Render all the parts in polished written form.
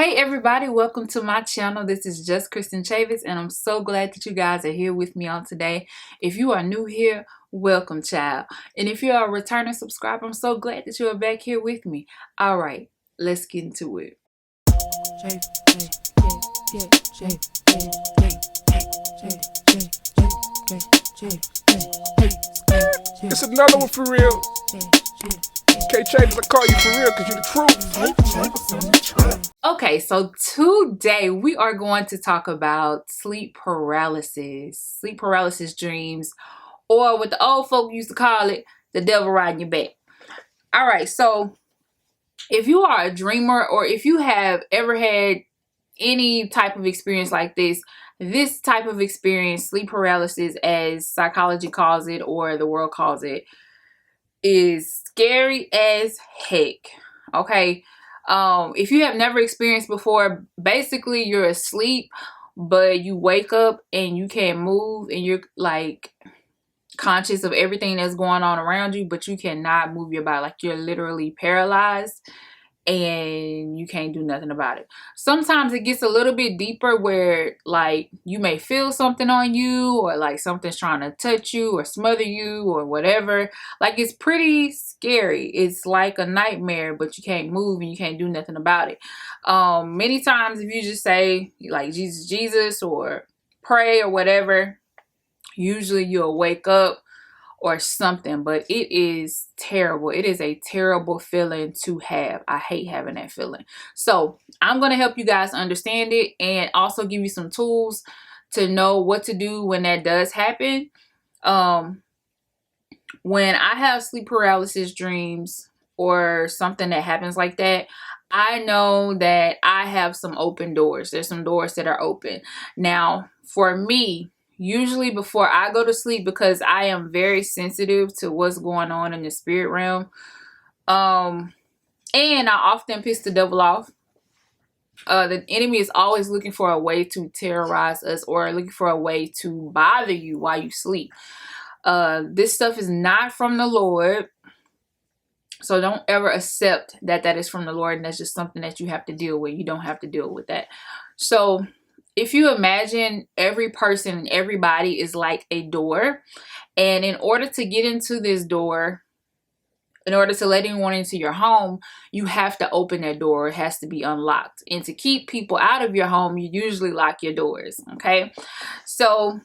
Hey everybody, welcome to my channel. This is justkristinchavis and I'm so glad that you guys are here with me on today. If you are new here, welcome child. And if you're a returning subscriber, I'm so glad that you are back here with me. All right, let's get into it. It's another one for real. K-Chavis, I call you for real because you the truth. Okay, so today we are going to talk about sleep paralysis dreams, or what the old folk used to call it, the devil riding your back. All right, so if you are a dreamer, or if you have ever had any type of experience like this type of experience, sleep paralysis as psychology calls it, or the world calls it, is scary as heck. Okay, if you have never experienced before, basically you're asleep but you wake up and you can't move, and you're like conscious of everything that's going on around you, but you cannot move your body. Like, you're literally paralyzed and you can't do nothing about it. Sometimes it gets a little bit deeper where like you may feel something on you, or like something's trying to touch you or smother you or whatever. Like, it's pretty scary. It's like a nightmare, but you can't move and you can't do nothing about it. Many times if you just say like Jesus, Jesus, or pray or whatever, usually you'll wake up or something. But it is terrible. It is a terrible feeling to have. I hate having that feeling. So I'm going to help you guys understand it, and also give you some tools to know what to do when that does happen. When I have sleep paralysis dreams or something that happens like that, I know that I have some open doors. There's some doors that are open. Now, for me, usually before I go to sleep, because I am very sensitive to what's going on in the spirit realm, and I often piss the devil off. The enemy is always looking for a way to terrorize us, or looking for a way to bother you while you sleep. This stuff is not from the Lord, so don't ever accept that that is from the Lord and that's just something that you have to deal with. You don't have to deal with that. So if you imagine every person and everybody is like a door, and in order to get into this door, in order to let anyone into your home, you have to open that door. It has to be unlocked. And to keep people out of your home, you usually lock your doors. Okay, so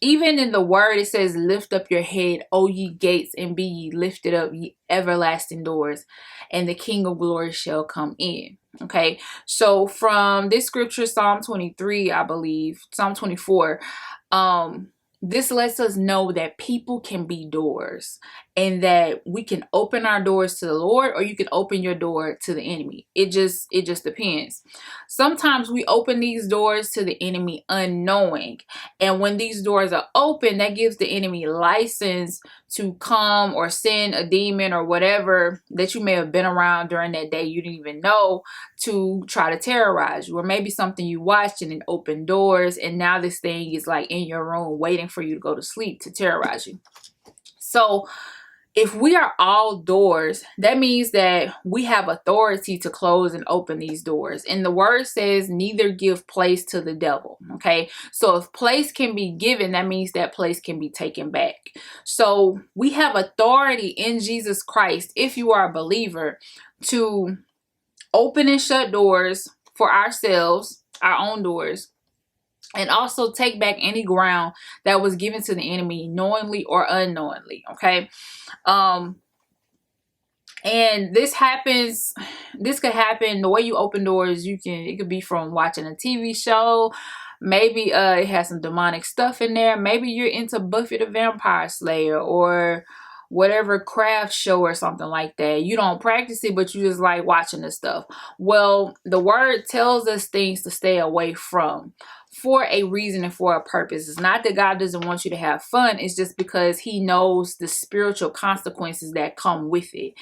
even in the word, it says, lift up your head, O ye gates, and be ye lifted up, ye everlasting doors, and the King of glory shall come in. Okay, so from this scripture, Psalm 23, I believe, Psalm 24, this lets us know that people can be doors, and that we can open our doors to the Lord, or you can open your door to the enemy. It just depends. Sometimes we open these doors to the enemy unknowing, and when these doors are open, that gives the enemy license to come or send a demon or whatever that you may have been around during that day you didn't even know, to try to terrorize you, or maybe something you watched and it opened doors, and now this thing is like in your room waiting for you to go to sleep to terrorize you. So if we are all doors, that means that we have authority to close and open these doors. And the word says, neither give place to the devil. Okay, so if place can be given, that means that place can be taken back. So we have authority in Jesus Christ, if you are a believer, to open and shut doors for ourselves, our own doors, and also take back any ground that was given to the enemy, knowingly or unknowingly. Okay, and this could happen the way you open doors. It could be from watching a TV show. Maybe it has some demonic stuff in there. Maybe you're into Buffy the Vampire Slayer, or whatever craft show or something like that. You don't practice it, but you just like watching this stuff. Well, the word tells us things to stay away from, for a reason and for a purpose. It's not that God doesn't want you to have fun. It's just because he knows the spiritual consequences that come with it.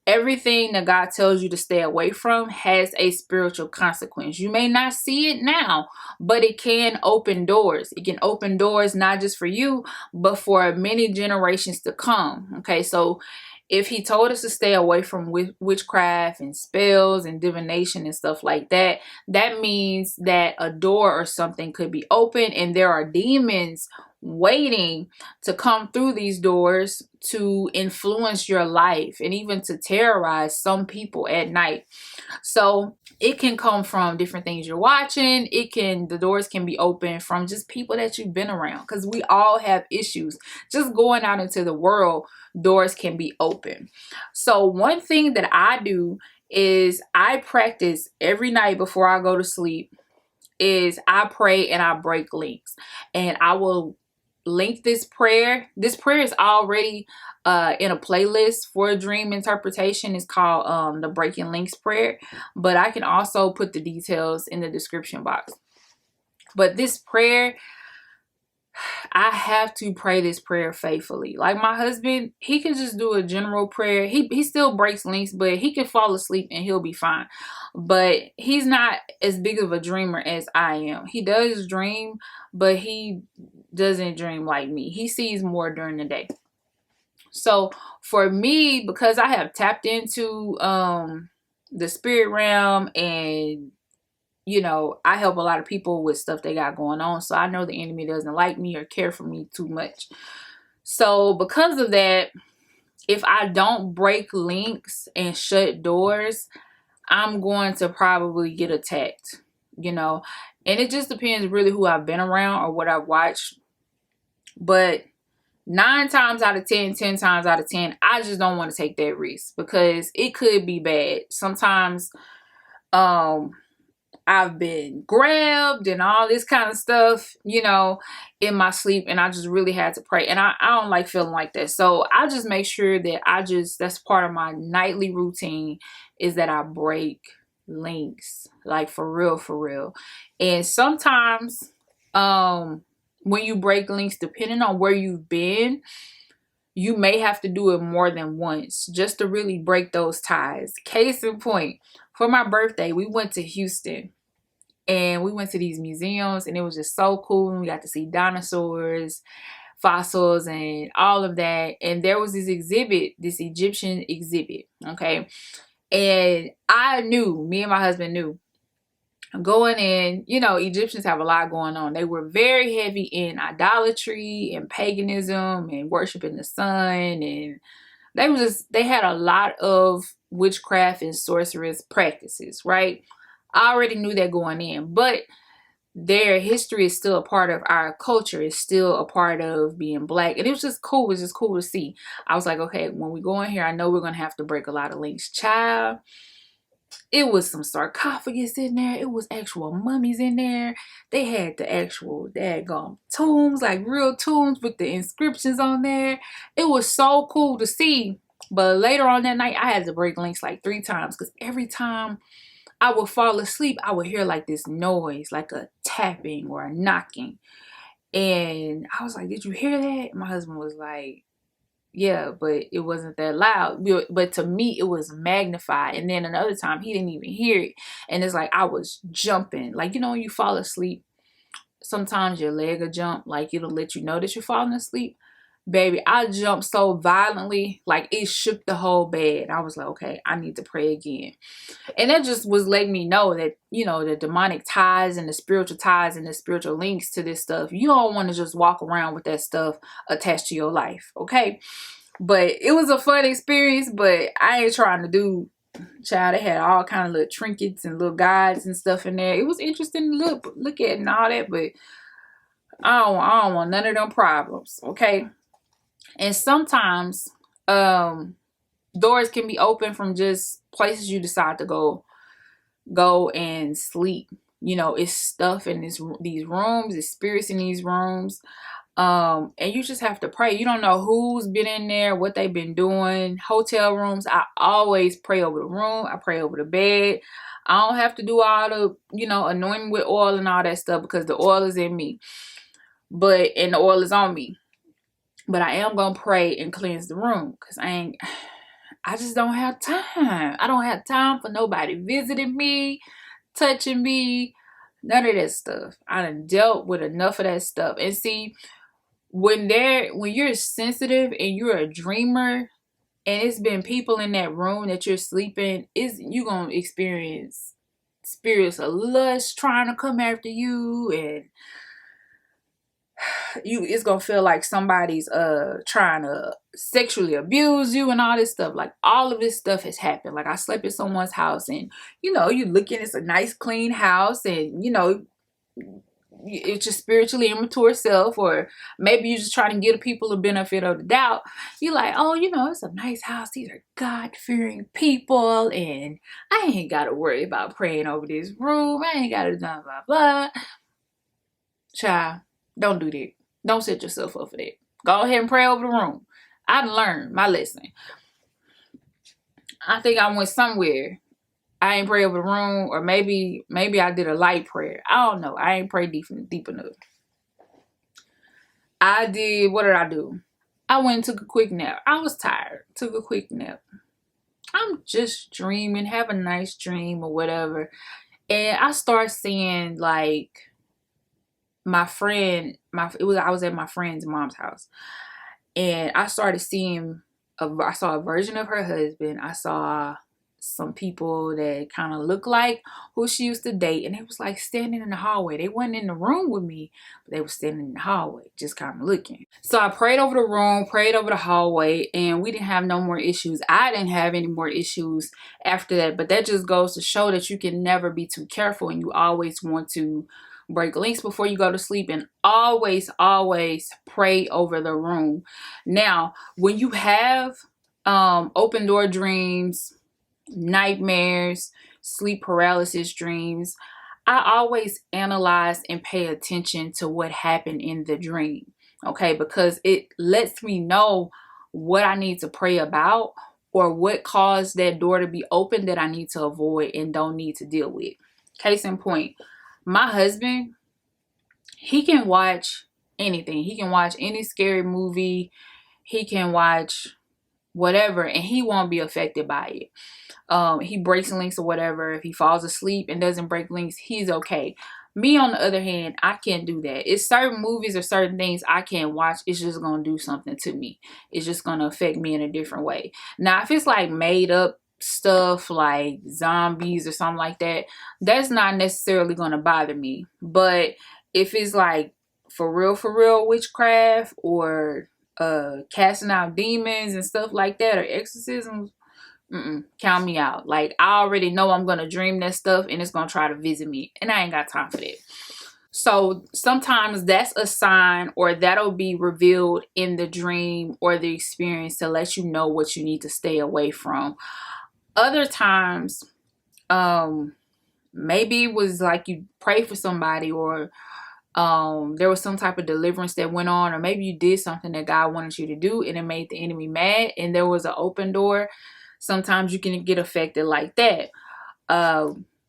Everything that God tells you to stay away from has a spiritual consequence. You may not see it now, but it can open doors. It can open doors not just for you, but for many generations to come. Okay, so if he told us to stay away from witchcraft and spells and divination and stuff like that, that means that a door or something could be open and there are demons waiting to come through these doors to influence your life and even to terrorize some people at night. So it can come from different things you're watching. The doors can be open from just people that you've been around, because we all have issues. Just going out into the world, doors can be open. So one thing that I do is I practice every night before I go to sleep is I pray and I break links. And I will link this prayer. This prayer is already in a playlist for dream interpretation. It's called the Breaking Links prayer, but I can also put the details in the description box. But this prayer, I have to pray this prayer faithfully. Like my husband, he can just do a general prayer. He still breaks links, but he can fall asleep and he'll be fine. But he's not as big of a dreamer as I am. He does dream, but he doesn't dream like me. He sees more during the day. So for me, because I have tapped into the spirit realm, and you know, I help a lot of people with stuff they got going on. So I know the enemy doesn't like me or care for me too much. So because of that, if I don't break links and shut doors, I'm going to probably get attacked, you know. And it just depends really who I've been around or what I've watched. But 9 times out of 10, 10 times out of 10, I just don't want to take that risk because it could be bad. Sometimes I've been grabbed and all this kind of stuff, you know, in my sleep, and I just really had to pray. And I don't like feeling like that. So I just make sure that that's part of my nightly routine, is that I break links, like for real, for real. And sometimes when you break links, depending on where you've been, you may have to do it more than once just to really break those ties. Case in point, for my birthday, we went to Houston. And we went to these museums, and it was just so cool. We got to see dinosaurs, fossils, and all of that. And there was this exhibit, this Egyptian exhibit, okay? And me and my husband knew, going in, you know, Egyptians have a lot going on. They were very heavy in idolatry and paganism and worshiping the sun. And they had a lot of witchcraft and sorceress practices, right? I already knew that going in, but their history is still a part of our culture. It's still a part of being black. And it was just cool. It was just cool to see. I was like, okay, when we go in here, I know we're going to have to break a lot of links. Child, it was some sarcophagus in there. It was actual mummies in there. They had the actual daggone tombs, like real tombs with the inscriptions on there. It was so cool to see. But later on that night, I had to break links like 3 times, because every time I would fall asleep, I would hear like this noise, like a tapping or a knocking. And I was like, did you hear that? My husband was like, yeah, but it wasn't that loud. But to me, it was magnified. And then another time, he didn't even hear it. And it's like I was jumping. Like, you know, when you fall asleep, sometimes your leg will jump. Like, it'll let you know that you're falling asleep. Baby, I jumped so violently, like it shook the whole bed. I was like, okay, I need to pray again. And that just was letting me know that, you know, the demonic ties and the spiritual ties and the spiritual links to this stuff, you don't want to just walk around with that stuff attached to your life, okay? But it was a fun experience, but I ain't trying to do, child, they had all kind of little trinkets and little guides and stuff in there. It was interesting to look at and all that, but I don't want none of them problems, okay? And sometimes doors can be open from just places you decide to go and sleep. You know, it's stuff in these rooms, it's spirits in these rooms. And you just have to pray. You don't know who's been in there, what they've been doing. Hotel rooms, I always pray over the room. I pray over the bed. I don't have to do all the, you know, anointing with oil and all that stuff, because the oil is in me. And the oil is on me. But I am going to pray and cleanse the room, because I just don't have time. I don't have time for nobody visiting me, touching me, none of that stuff. I done dealt with enough of that stuff. And see, when you're sensitive and you're a dreamer, and it's been people in that room that you're sleeping, you gonna experience spirits of lust trying to come after you, and it's gonna feel like somebody's trying to sexually abuse you and all this stuff. Like, all of this stuff has happened. Like, I slept at someone's house, and you looking, it's a nice clean house, and it's your spiritually immature self, or maybe you're just trying to give people the benefit of the doubt. You're like, oh, it's a nice house, these are God-fearing people, and I ain't gotta worry about praying over this room, I ain't gotta blah blah blah. Child, don't do that. Don't set yourself up for that. Go ahead and pray over the room. I learned my lesson. I think I went somewhere, I ain't pray over the room, or maybe I did a light prayer. I don't know. I ain't prayed deep enough. What did I do? I went and took a quick nap. I was tired. Took a quick nap. I'm just dreaming, have a nice dream or whatever. And I start seeing, like, my friend, I was at my friend's mom's house. And I started seeing, I saw a version of her husband. I saw some people that kind of look like who she used to date, and they was like standing in the hallway. They wasn't in the room with me, but they were standing in the hallway just kind of looking. So I prayed over the room, prayed over the hallway, and we didn't have no more issues. I didn't have any more issues after that, but that just goes to show that you can never be too careful, and you always want to break links before you go to sleep, and always pray over the room. Now, when you have open door dreams, nightmares, sleep paralysis dreams, I always analyze and pay attention to what happened in the dream, okay? Because it lets me know what I need to pray about, or what caused that door to be open that I need to avoid and don't need to deal with. Case in point, my husband, he can watch anything. He can watch any scary movie. He can watch whatever, and he won't be affected by it. He breaks links or whatever. If he falls asleep and doesn't break links, he's okay. Me, on the other hand, I can't do that. It's certain movies or certain things I can't watch. It's just going to do something to me. It's just going to affect me in a different way. Now, if it's like made up stuff like zombies or something like that, that's not necessarily going to bother me. But if it's like for real witchcraft, or casting out demons and stuff like that, or exorcisms, count me out. Like, I already know I'm gonna dream that stuff, and it's gonna try to visit me, and I ain't got time for that. So sometimes that's a sign, or that'll be revealed in the dream or the experience to let you know what you need to stay away from. Other times, maybe it was like you pray for somebody, or there was some type of deliverance that went on, or maybe you did something that God wanted you to do and it made the enemy mad, and there was an open door. Sometimes you can get affected like that.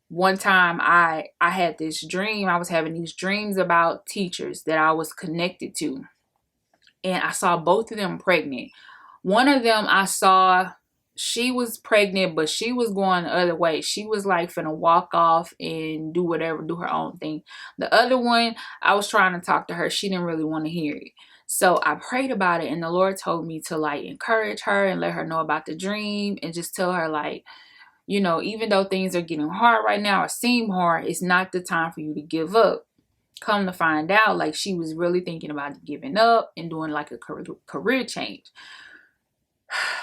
One time I had this dream. I was having these dreams about teachers that I was connected to, and I saw both of them pregnant. One of them, I saw she was pregnant, but she was going the other way. She was like finna walk off and do whatever, do her own thing. The other one, I was trying to talk to her. She didn't really want to hear it. So I prayed about it, and the Lord told me to like encourage her and let her know about the dream, and just tell her, like, even though things are getting hard right now or seem hard, it's not the time for you to give up. Come to find out, like, she was really thinking about giving up and doing like a career change.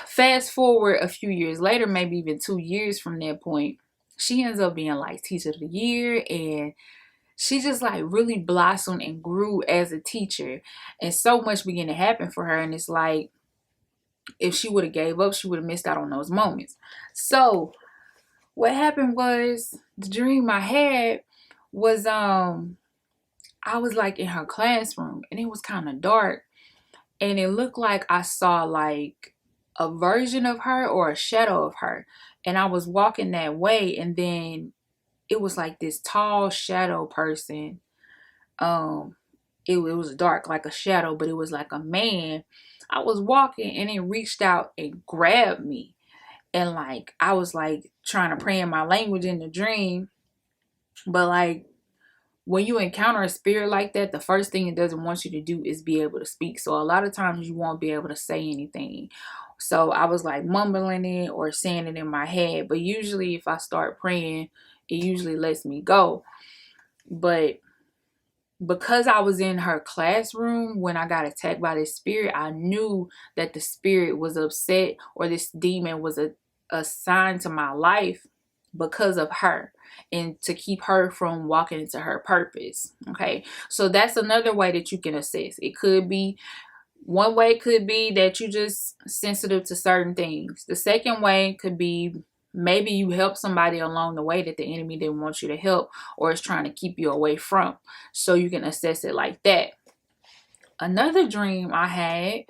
Fast forward a few years later, maybe even 2 years from that point, she ends up being like teacher of the year, and she just like really blossomed and grew as a teacher, and so much began to happen for her. And it's like, if she would have gave up, she would have missed out on those moments. So what happened was, the dream I had was I was like in her classroom, and it was kind of dark, and it looked like I saw like a version of her or a shadow of her, and I was walking that way, and then it was like this tall shadow person. It was dark like a shadow, but it was like a man. I was walking, and it reached out and grabbed me, and like I was like trying to pray in my language in the dream, but like when you encounter a spirit like that, the first thing it doesn't want you to do is be able to speak. So a lot of times you won't be able to say anything. So I was like mumbling it or saying it in my head. But usually if I start praying, it usually lets me go. But because I was in her classroom when I got attacked by this spirit, I knew that the spirit was upset, or this demon was assigned to my life because of her, and to keep her from walking into her purpose. Okay, so that's another way that you can assess. It could be, one way could be that you just sensitive to certain things. The second way could be maybe you help somebody along the way that the enemy didn't want you to help, or is trying to keep you away from. So you can assess it like that. Another dream I had,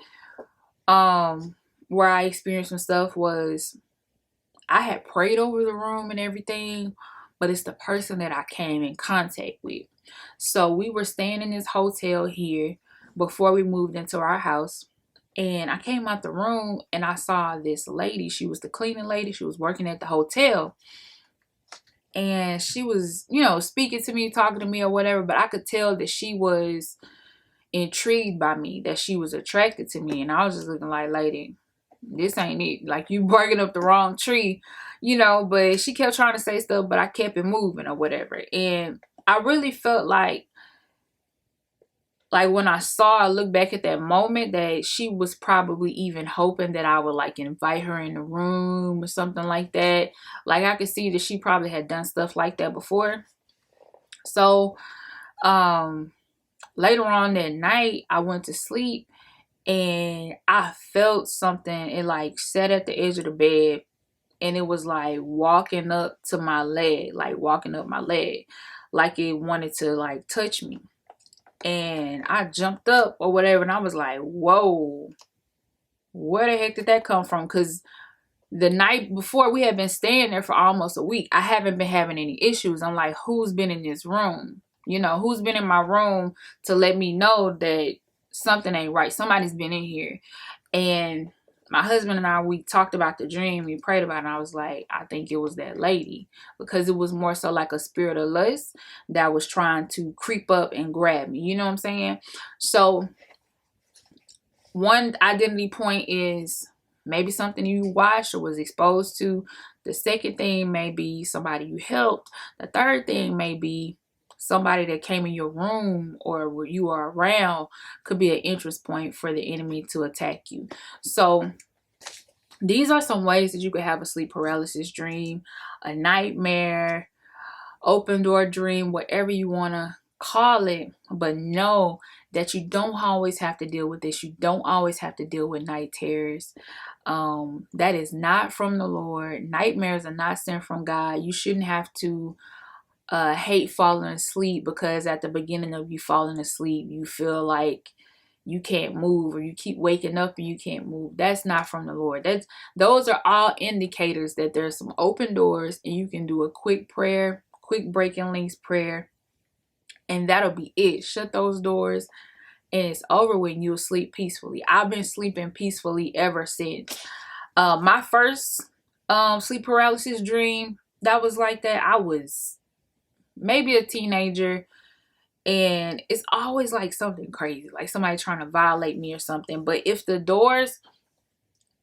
where I experienced some stuff, was I had prayed over the room and everything, but it's the person that I came in contact with. So we were staying in this hotel here before we moved into our house. And I came out the room and I saw this lady. She was the cleaning lady. She was working at the hotel. And she was, speaking to me, talking to me or whatever. But I could tell that she was intrigued by me, that she was attracted to me. And I was just looking like, lady, this ain't it. Like, you barking up the wrong tree, But she kept trying to say stuff, but I kept it moving or whatever. And I really felt like when I look back at that moment, that she was probably even hoping that I would like invite her in the room or something like that. Like, I could see that she probably had done stuff like that before. So later on that night, I went to sleep and I felt something. It like sat at the edge of the bed, and it was like walking up to my leg, like walking up my leg, like it wanted to like touch me. And I jumped up or whatever, and I was like, whoa, where the heck did that come from? Because the night before, we had been staying there for almost a week. I haven't been having any issues. I'm like, who's been in this room? Who's been in my room to let me know that something ain't right? Somebody's been in here. And my husband and I, we talked about the dream. We prayed about it. And I was like, I think it was that lady, because it was more so like a spirit of lust that was trying to creep up and grab me. You know what I'm saying? So one identity point is maybe something you watched or was exposed to. The second thing may be somebody you helped. The third thing may be somebody that came in your room or where you are around. Could be an interest point for the enemy to attack you. So these are some ways that you could have a sleep paralysis dream, a nightmare, open door dream, whatever you want to call it. But know that you don't always have to deal with this. You don't always have to deal with night terrors. That is not from the Lord. Nightmares are not sent from God. You shouldn't have to hate falling asleep because at the beginning of you falling asleep, you feel like you can't move, or you keep waking up and you can't move. That's not from the Lord. Those are all indicators that there's some open doors, and you can do a quick prayer, quick breaking links prayer, and that'll be it. Shut those doors and it's over when you'll sleep peacefully. I've been sleeping peacefully ever since. My first sleep paralysis dream that was like that, I was maybe a teenager, and it's always like something crazy, like somebody trying to violate me or something. But if the doors,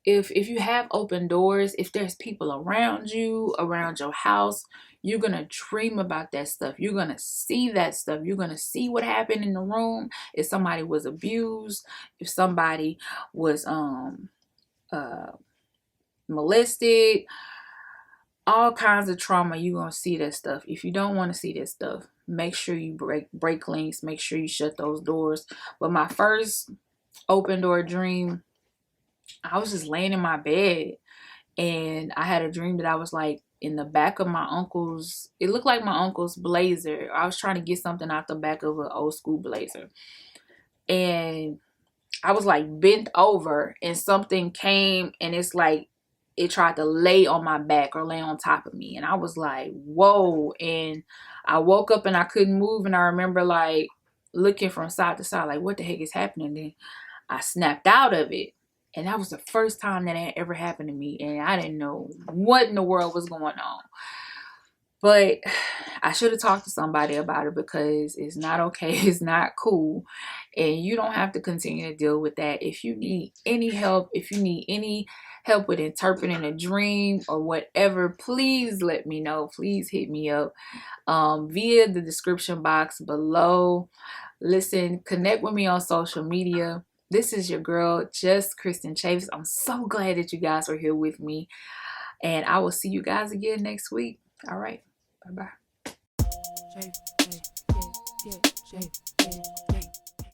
if you have open doors, if there's people around you, around your house, you're going to dream about that stuff. You're going to see that stuff. You're going to see what happened in the room. If somebody was abused, if somebody was molested, all kinds of trauma, you're going to see that stuff. If you don't want to see that stuff, make sure you break links. Make sure you shut those doors. But my first open door dream, I was just laying in my bed, and I had a dream that I was like in the back of my uncle's, it looked like my uncle's blazer. I was trying to get something out the back of an old school blazer, and I was like bent over, and something came, and it's like it tried to lay on my back or lay on top of me, and I was like, whoa. And I woke up and I couldn't move, and I remember like looking from side to side like, what the heck is happening? Then I snapped out of it. And that was the first time that had ever happened to me. And I didn't know what in the world was going on. But I should have talked to somebody about it, because it's not okay. It's not cool. And you don't have to continue to deal with that. If you need any help, if you need any help with interpreting a dream or whatever, please let me know. Please hit me up via the description box below. Listen, connect with me on social media. This is your girl, justkristinchavis. I'm so glad that you guys are here with me. And I will see you guys again next week. All right. Bye-bye.